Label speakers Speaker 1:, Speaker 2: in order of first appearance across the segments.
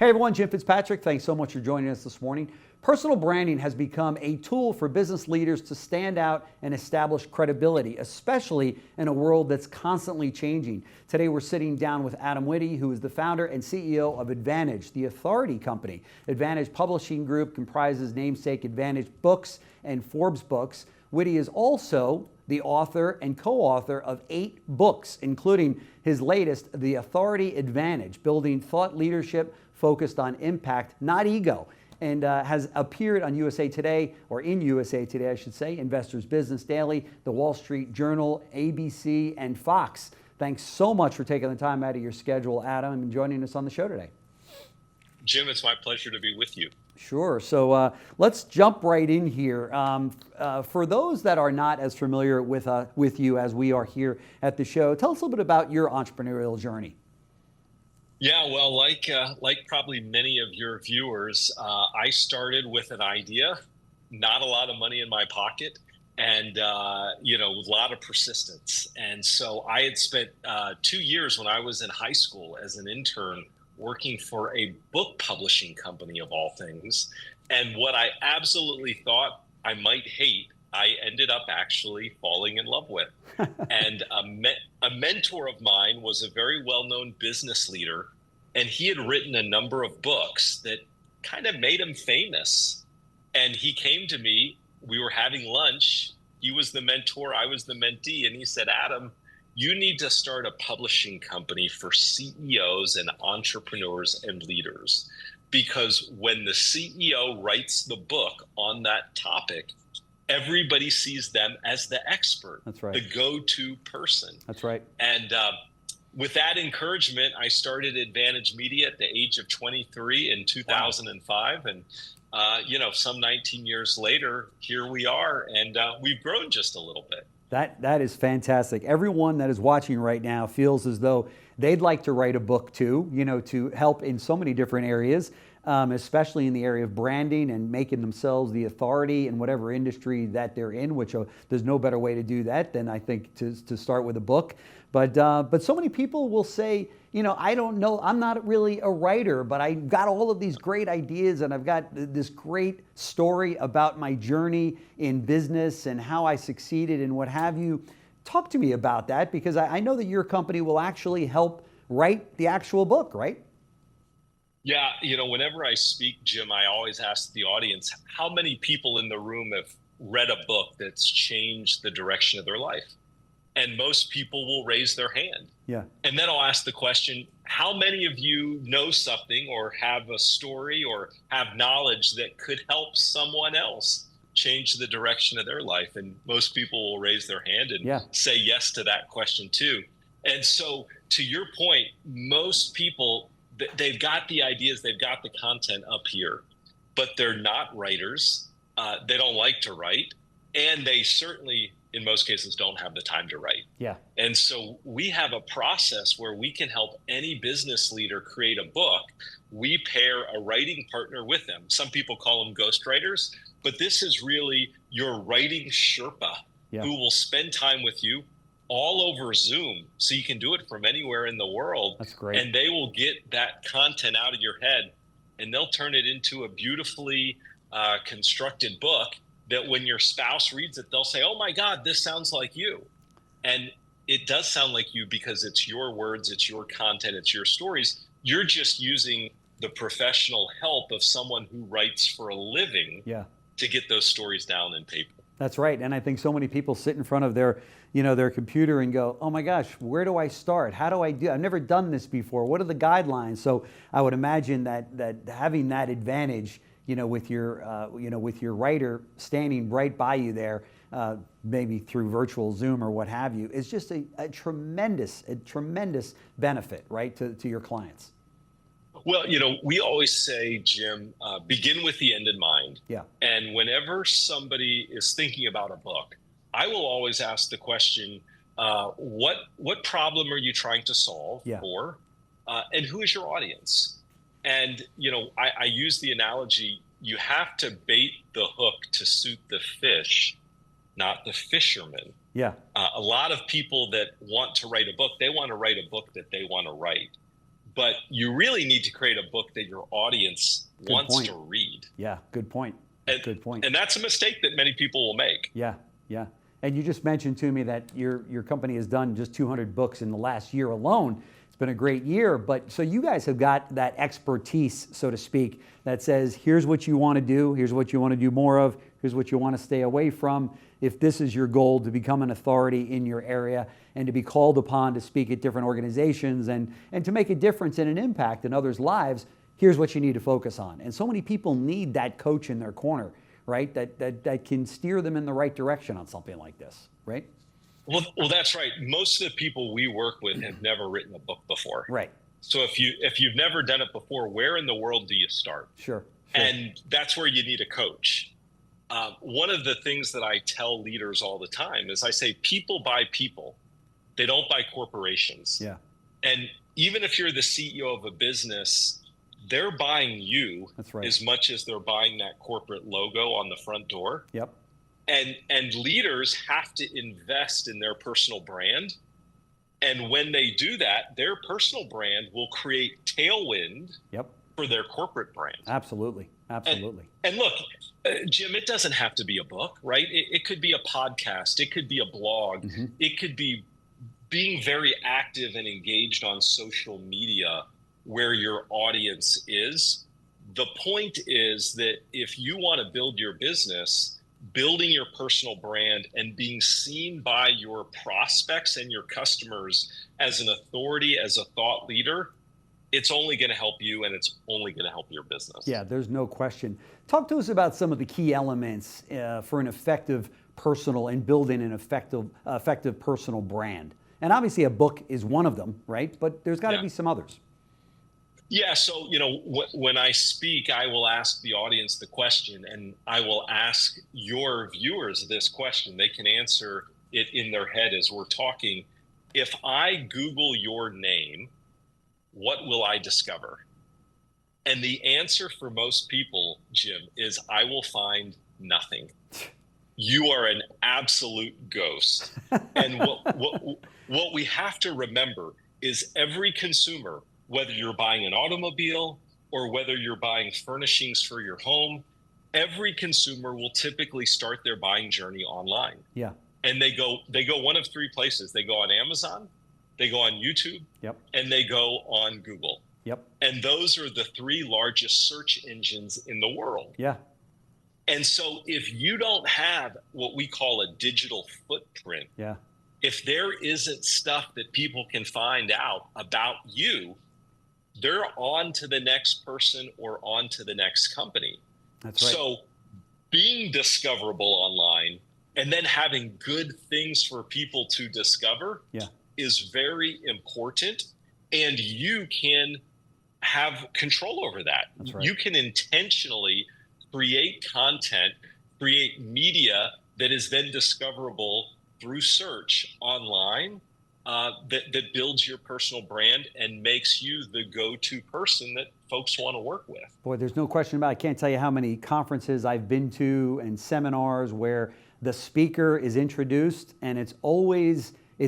Speaker 1: Hey everyone, Jim Fitzpatrick. Thanks so much for joining us this morning. Personal branding has become a tool for business leaders to stand out and establish credibility, especially in a world that's constantly changing. Today we're sitting down with Adam Witty, who is the founder and CEO of Advantage, the authority company. Advantage Publishing Group comprises namesake Advantage Books and Forbes Books. Witty is also the author and co-author of 8 books, including his latest, The Authority Advantage, Building Thought Leadership Focused on Impact, Not Ego, and has appeared on USA Today, or in USA Today, I should say, Investors Business Daily, The Wall Street Journal, ABC, and Fox. Thanks so much for taking the time out of your schedule, Adam, and joining us on the show today.
Speaker 2: Jim, it's my pleasure to be with you.
Speaker 1: Sure. So let's jump right in here. For those that are not as familiar with you as we are here at the show, tell us a little bit about your entrepreneurial journey.
Speaker 2: Yeah, well, like probably many of your viewers, I started with an idea, not a lot of money in my pocket, and a lot of persistence. And so I had spent 2 years when I was in high school as an intern working for a book publishing company of all things. And what I absolutely thought I might hate, I ended up actually falling in love with. And a mentor of mine was a very well-known business leader, and he had written a number of books that kind of made him famous. And he came to me, we were having lunch, he was the mentor, I was the mentee, and he said, Adam, you need to start a publishing company for CEOs and entrepreneurs and leaders. Because when the CEO writes the book on that topic, everybody sees them as the expert.
Speaker 1: That's right.
Speaker 2: The go-to person.
Speaker 1: That's right.
Speaker 2: And with that encouragement, I started Advantage Media at the age of 23 in 2005. Wow. And, some 19 years later, here we are, and we've grown just a little bit.
Speaker 1: That is fantastic. Everyone that is watching right now feels as though they'd like to write a book too, to help in so many different areas, especially in the area of branding and making themselves the authority in whatever industry that they're in, which there's no better way to do that than I think to start with a book. But so many people will say, I don't know, I'm not really a writer, but I got all of these great ideas and I've got this great story about my journey in business and how I succeeded and what have you. Talk to me about that, because I know that your company will actually help write the actual book, right?
Speaker 2: Yeah, whenever I speak, Jim, I always ask the audience, how many people in the room have read a book that's changed the direction of their life? And most people will raise their hand.
Speaker 1: Yeah.
Speaker 2: And then I'll ask the question, how many of you know something or have a story or have knowledge that could help someone else change the direction of their life? And most people will raise their hand and say yes to that question too. And so to your point, most people, they've got the ideas, they've got the content up here, but they're not writers. They don't like to write, and they certainly, in most cases, don't have the time to write.
Speaker 1: Yeah.
Speaker 2: And so we have a process where we can help any business leader create a book. We pair a writing partner with them. Some people call them ghostwriters, but this is really your writing Sherpa who will spend time with you all over Zoom. So you can do it from anywhere in the world.
Speaker 1: That's great.
Speaker 2: And they will get that content out of your head, and they'll turn it into a beautifully constructed book that when your spouse reads it, they'll say, oh my God, this sounds like you. And it does sound like you because it's your words, it's your content, it's your stories. You're just using the professional help of someone who writes for a living to get those stories down in paper.
Speaker 1: That's right. And I think so many people sit in front of their computer and go, oh my gosh, where do I start? How do I do? I've never done this before. What are the guidelines? So I would imagine that having that advantage, with your writer standing right by you there, maybe through virtual Zoom or what have you, is just a tremendous benefit, right, to your clients.
Speaker 2: Well, we always say, Jim, begin with the end in mind.
Speaker 1: Yeah.
Speaker 2: And whenever somebody is thinking about a book, I will always ask the question, what problem are you trying to solve for? And who is your audience? And, I use the analogy, you have to bait the hook to suit the fish, not the fisherman.
Speaker 1: Yeah.
Speaker 2: A lot of people that want to write a book, they want to write a book that they want to write. but you really need to create a book that your audience wants to read.
Speaker 1: Yeah, good point. Good point.
Speaker 2: And that's a mistake that many people will make.
Speaker 1: Yeah, yeah. And you just mentioned to me that your company has done just 200 books in the last year alone. It's been a great year, but so you guys have got that expertise, so to speak, that says, here's what you want to do, here's what you want to do more of, here's what you want to stay away from. If this is your goal, to become an authority in your area and to be called upon to speak at different organizations and to make a difference and an impact in others' lives, here's what you need to focus on. And so many people need that coach in their corner, right? That can steer them in the right direction on something like this, right?
Speaker 2: Well, that's right. Most of the people we work with have never written a book before.
Speaker 1: Right.
Speaker 2: So if you've never done it before, where in the world do you start?
Speaker 1: Sure.
Speaker 2: And that's where you need a coach. One of the things that I tell leaders all the time is I say, people buy people. They don't buy corporations.
Speaker 1: Yeah.
Speaker 2: And even if you're the CEO of a business, they're buying you as much as they're buying that corporate logo on the front door.
Speaker 1: Yep.
Speaker 2: And leaders have to invest in their personal brand. And when they do that, their personal brand will create tailwind for their corporate brand.
Speaker 1: Absolutely. Absolutely.
Speaker 2: And look, Jim, it doesn't have to be a book, right? It could be a podcast. It could be a blog. Mm-hmm. It could be being very active and engaged on social media where your audience is. The point is that if you want to build your business, building your personal brand and being seen by your prospects and your customers as an authority, as a thought leader, it's only going to help you and it's only going to help your business.
Speaker 1: Yeah, there's no question. Talk to us about some of the key elements for an effective personal and building an effective personal brand. And obviously a book is one of them, right? But there's got to be some others.
Speaker 2: Yeah, so, when I speak, I will ask the audience the question, and I will ask your viewers this question. They can answer it in their head as we're talking. If I Google your name, what will I discover? And the answer for most people, Jim, is I will find nothing. You are an absolute ghost. And what we have to remember is every consumer, whether you're buying an automobile or whether you're buying furnishings for your home, every consumer will typically start their buying journey online.
Speaker 1: Yeah.
Speaker 2: And they go one of three places. They go on Amazon, they go on YouTube, and they go on Google.
Speaker 1: Yep.
Speaker 2: And those are the three largest search engines in the world.
Speaker 1: Yeah.
Speaker 2: And so if you don't have what we call a digital footprint, if there isn't stuff that people can find out about you, they're on to the next person or on to the next company.
Speaker 1: That's right.
Speaker 2: So being discoverable online and then having good things for people to discover is very important. And you can have control over that.
Speaker 1: That's right.
Speaker 2: You can intentionally create content, create media that is then discoverable through search online. That builds your personal brand and makes you the go-to person that folks want to work with.
Speaker 1: Boy, there's no question about it. I can't tell you how many conferences I've been to and seminars where the speaker is introduced and it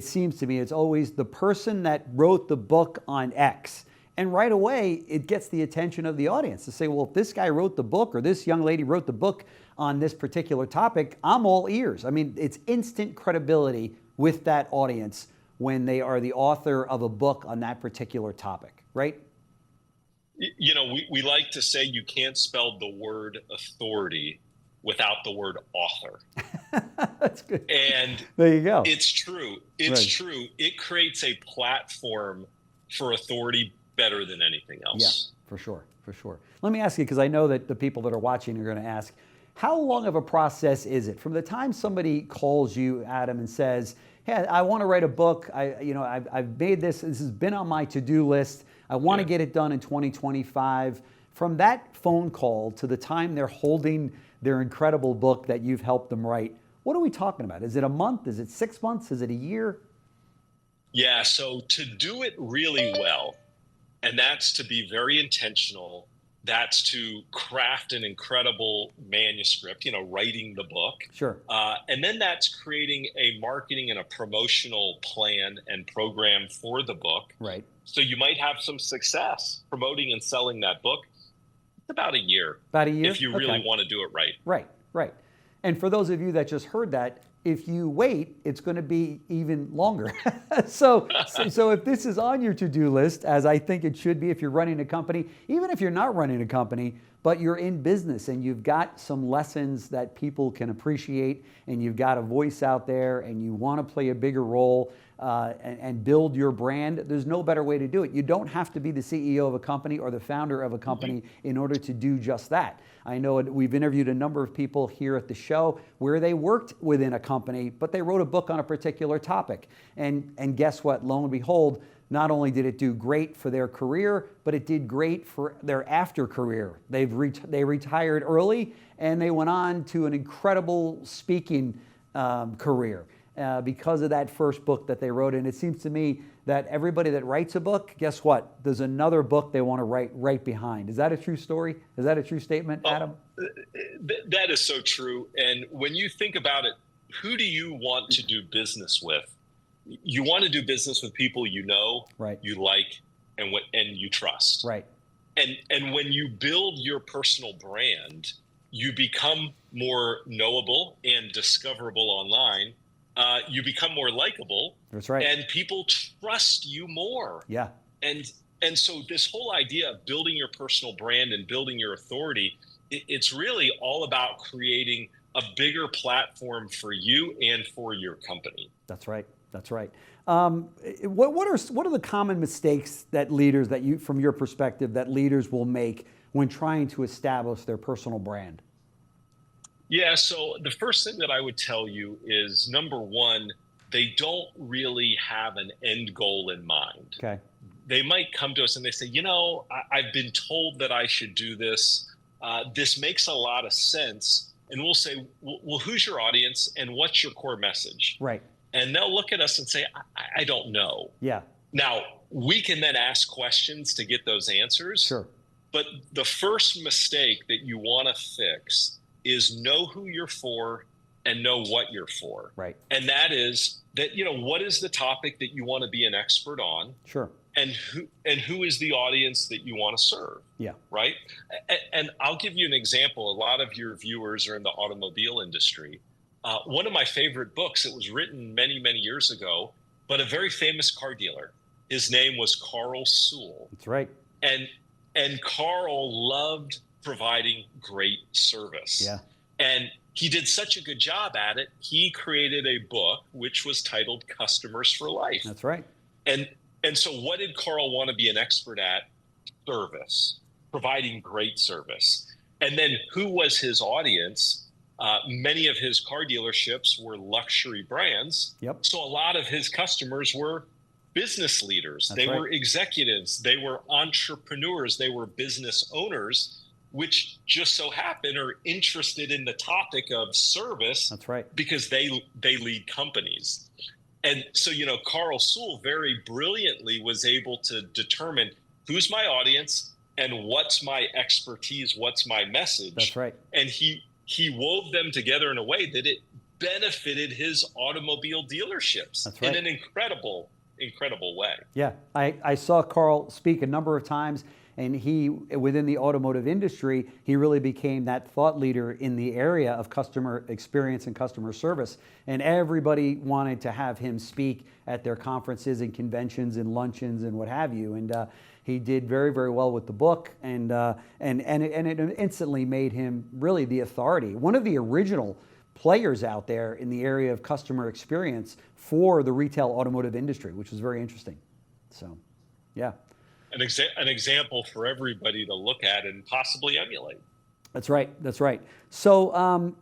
Speaker 1: seems to me, it's always the person that wrote the book on X. And right away, it gets the attention of the audience to say, well, if this guy wrote the book or this young lady wrote the book on this particular topic, I'm all ears. I mean, it's instant credibility with that audience when they are the author of a book on that particular topic, right?
Speaker 2: We like to say you can't spell the word authority without the word author.
Speaker 1: That's good.
Speaker 2: And
Speaker 1: there you go.
Speaker 2: It's true. It's true. It creates a platform for authority better than anything else.
Speaker 1: Yeah, for sure. For sure. Let me ask you, because I know that the people that are watching are going to ask, how long of a process is it from the time somebody calls you, Adam, and says, hey, I want to write a book. I've made this. This has been on my to-do list. I want to get it done in 2025. From that phone call to the time they're holding their incredible book that you've helped them write, what are we talking about? Is it a month? Is it 6 months? Is it a year?
Speaker 2: Yeah. So to do it really well, and that's to be very intentional That's to craft an incredible manuscript, writing the book.
Speaker 1: Sure.
Speaker 2: And then that's creating a marketing and a promotional plan and program for the book.
Speaker 1: Right.
Speaker 2: So you might have some success promoting and selling that book. It's about a year.
Speaker 1: About a year?
Speaker 2: If you really want to do it right.
Speaker 1: Right, right. And for those of you that just heard that, if you wait, it's going to be even longer. so if this is on your to-do list, as I think it should be if you're running a company, even if you're not running a company, but you're in business and you've got some lessons that people can appreciate and you've got a voice out there and you want to play a bigger role and build your brand, there's no better way to do it. You don't have to be the CEO of a company or the founder of a company in order to do just that. I know we've interviewed a number of people here at the show where they worked within a company, but they wrote a book on a particular topic. And guess what? Lo and behold, not only did it do great for their career, but it did great for their after career. They retired early and they went on to an incredible speaking career because of that first book that they wrote. And it seems to me that everybody that writes a book, guess what? There's another book they want to write right behind. Is that a true story? Is that a true statement, Adam?
Speaker 2: That is so true. And when you think about it, who do you want to do business with? You want to do business with people you know,
Speaker 1: right,
Speaker 2: you like, and you trust.
Speaker 1: Right.
Speaker 2: And when you build your personal brand, you become more knowable and discoverable online. You become more likable.
Speaker 1: That's right.
Speaker 2: And people trust you more.
Speaker 1: Yeah.
Speaker 2: And so this whole idea of building your personal brand and building your authority, it's really all about creating a bigger platform for you and for your company.
Speaker 1: That's right. That's right. What are the common mistakes that leaders, from your perspective, that leaders will make when trying to establish their personal brand?
Speaker 2: Yeah, so the first thing that I would tell you is, number one, they don't really have an end goal in mind.
Speaker 1: Okay.
Speaker 2: They might come to us and they say, I've been told that I should do this. This makes a lot of sense. And we'll say, well, who's your audience and what's your core message?
Speaker 1: Right.
Speaker 2: And they'll look at us and say, I don't know.
Speaker 1: Yeah.
Speaker 2: Now, we can then ask questions to get those answers.
Speaker 1: Sure.
Speaker 2: But the first mistake that you want to fix is know who you're for and know what you're for.
Speaker 1: Right.
Speaker 2: And that is that, what is the topic that you want to be an expert on?
Speaker 1: Sure.
Speaker 2: And who is the audience that you want to serve?
Speaker 1: Yeah.
Speaker 2: Right. And I'll give you an example. A lot of your viewers are in the automobile industry. One of my favorite books, it was written many, many years ago, but a very famous car dealer. His name was Carl Sewell.
Speaker 1: That's right.
Speaker 2: And Carl loved providing great service.
Speaker 1: Yeah.
Speaker 2: And he did such a good job at it, he created a book which was titled Customers for Life.
Speaker 1: That's right.
Speaker 2: And so what did Carl want to be an expert at? Service, providing great service. And then who was his audience? Many of his car dealerships were luxury brands.
Speaker 1: Yep.
Speaker 2: So a lot of his customers were business leaders.
Speaker 1: That's
Speaker 2: they
Speaker 1: right.
Speaker 2: were executives. They were entrepreneurs. They were business owners, which just so happen are interested in the topic of service.
Speaker 1: That's right.
Speaker 2: Because they lead companies. And so, Carl Sewell very brilliantly was able to determine who's my audience and what's my expertise, what's my message.
Speaker 1: That's right.
Speaker 2: And he wove them together in a way that it benefited his automobile dealerships.
Speaker 1: That's right.
Speaker 2: In an incredible way.
Speaker 1: Yeah, I saw Carl speak a number of times, and he, within the automotive industry, he really became that thought leader in the area of customer experience and customer service. And everybody wanted to have him speak at their conferences and conventions and luncheons and what have you. And he did very, very well with the book, and it instantly made him really the authority, one of the original players out there in the area of customer experience for the retail automotive industry, which was very interesting. So, yeah.
Speaker 2: An example for everybody to look at and possibly emulate.
Speaker 1: That's right. That's right. So,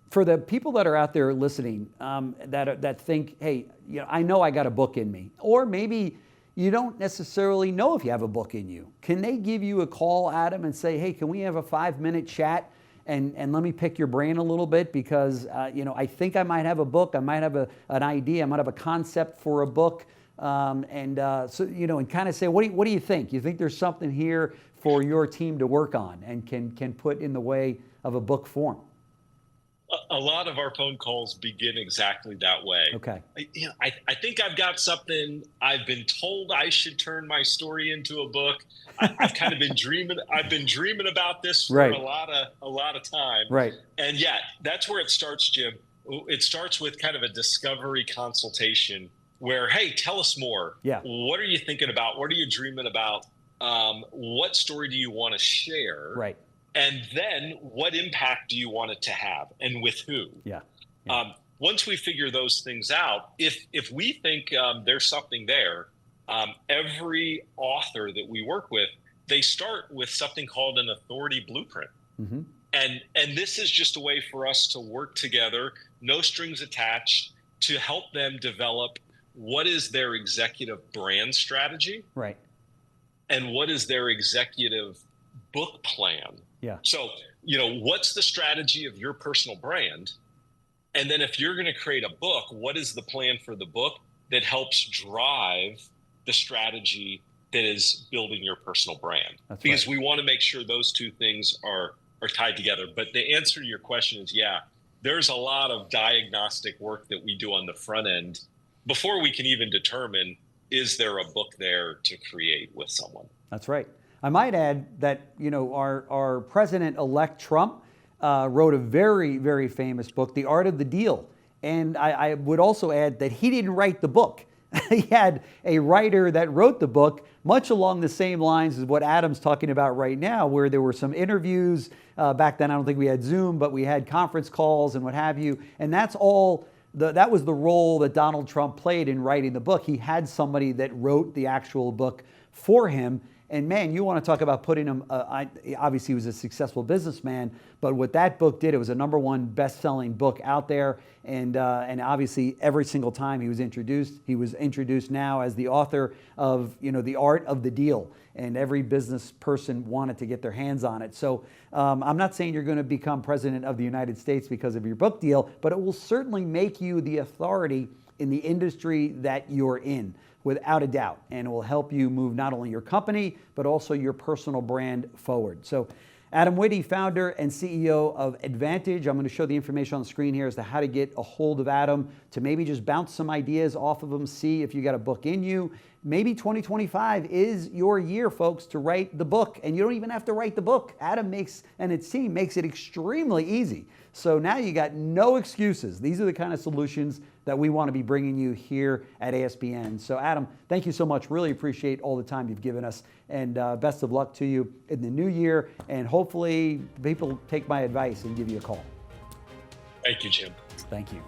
Speaker 1: for the people that are out there listening, that think, hey, I know I got a book in me, or maybe you don't necessarily know if you have a book in you. Can they give you a call, Adam, and say, hey, can we have a 5-minute chat and let me pick your brain a little bit, because I think I might have a book, I might have an idea, I might have a concept for a book. and kind of say, what do you think? You think there's something here for your team to work on and can put in the way of a book form?
Speaker 2: A lot of our phone calls begin exactly that way.
Speaker 1: Okay.
Speaker 2: I think I've got something. I've been told I should turn my story into a book. I've kind of been dreaming. I've been dreaming about this for
Speaker 1: Right.
Speaker 2: a lot of time.
Speaker 1: Right.
Speaker 2: And yeah, that's where it starts, Jim. It starts with kind of a discovery consultation where, hey, tell us more.
Speaker 1: Yeah.
Speaker 2: What are you thinking about? What are you dreaming about? What story do you want to share?
Speaker 1: Right.
Speaker 2: And then what impact do you want it to have and with who?
Speaker 1: Yeah.
Speaker 2: Once we figure those things out, if we think there's something there, every author that we work with, they start with something called an authority blueprint.
Speaker 1: Mm-hmm.
Speaker 2: And this is just a way for us to work together, no strings attached, to help them develop what is their executive brand strategy.
Speaker 1: Right.
Speaker 2: And what is their executive book plan.
Speaker 1: Yeah.
Speaker 2: So, what's the strategy of your personal brand? And then if you're going to create a book, what is the plan for the book that helps drive the strategy that is building your personal brand?
Speaker 1: That's
Speaker 2: because
Speaker 1: right.
Speaker 2: we want to make sure those two things are tied together. But the answer to your question is, yeah, there's a lot of diagnostic work that we do on the front end before we can even determine, is there a book there to create with someone?
Speaker 1: That's right. I might add that, our President-elect Trump wrote a very, very famous book, The Art of the Deal. And I would also add that he didn't write the book. He had a writer that wrote the book, much along the same lines as what Adam's talking about right now, where there were some interviews. Back then, I don't think we had Zoom, but we had conference calls and what have you. And that's all. That was the role that Donald Trump played in writing the book. He had somebody that wrote the actual book for him. And man, you want to talk about putting him, obviously he was a successful businessman, but what that book did, it was a #1 best-selling book out there. And obviously every single time he was introduced now as the author of, The Art of the Deal. And every business person wanted to get their hands on it. So I'm not saying you're going to become president of the United States because of your book deal, but it will certainly make you the authority in the industry that you're in, without a doubt, and it will help you move not only your company, but also your personal brand forward. So Adam Witty, founder and CEO of Advantage. I'm going to show the information on the screen here as to how to get a hold of Adam, to maybe just bounce some ideas off of him, see if you got a book in you. Maybe 2025 is your year, folks, to write the book, and you don't even have to write the book. Adam and his team makes it extremely easy. So now you got no excuses. These are the kind of solutions that we want to be bringing you here at ASBN. So Adam, thank you so much. Really appreciate all the time you've given us, and best of luck to you in the new year. And hopefully people take my advice and give you a call.
Speaker 2: Thank you, Jim.
Speaker 1: Thank you.